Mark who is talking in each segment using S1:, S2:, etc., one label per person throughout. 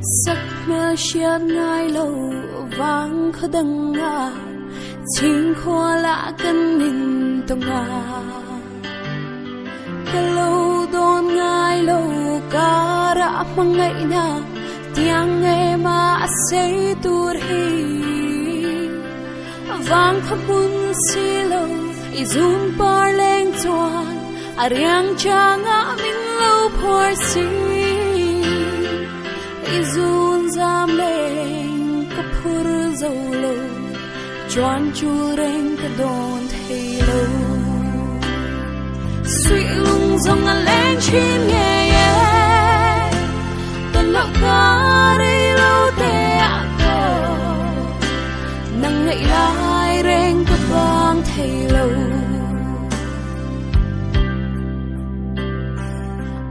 S1: sắc mơ chiết ngay lâu vang khó đăng ngà chính khoa lạ cân nhìn tông ngà cái lâu đón ngay lâu cả đã mang ngày na tiếng nghe mà say tur hi vang khắp buồn xì lâu izun par leng chuan ariang cha ngã mình lâu phor si izun zam leng kapur dâu lâu chuan chu reng ka don thei lâu suy lung dòng ngàn leng chim nghe ye tuần lộc ca đi lâu te ako nang ngậy lai reng ka bang thei lâu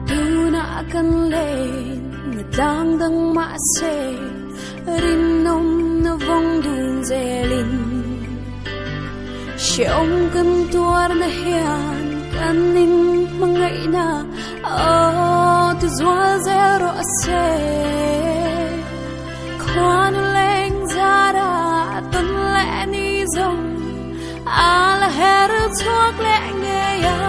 S1: tu na kan lên đang đăng mã xe rin nông na vong đun dè linh ông cần tuar na hian kan ning mangai na tu zwa zero ase kwan leng zara ton le ni zong ala her chuak le nge ya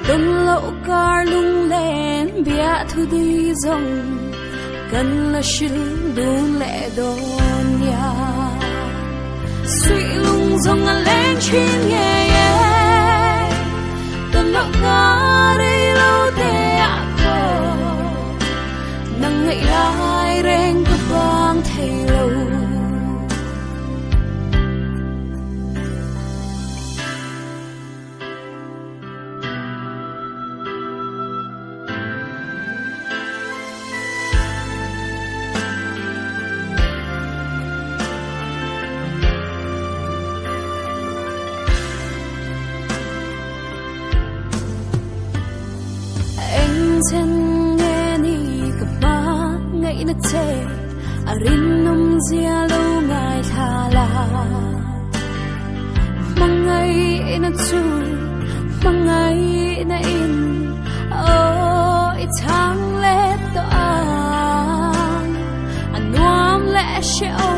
S1: ton lo kar lung len bia thu di zong kan la shil dun le don ya suy lung dòng ngàn leng chim nghe ye tuần lộc ca đi lâu te ako nang ngậy lai reng ka bang thei lâu chân nghe ni cặp má ngậy na che arin nông zia lâu ngày tha la mang ngày na chu mang ngày na in ôi thang lệ to an nuam lệ sheo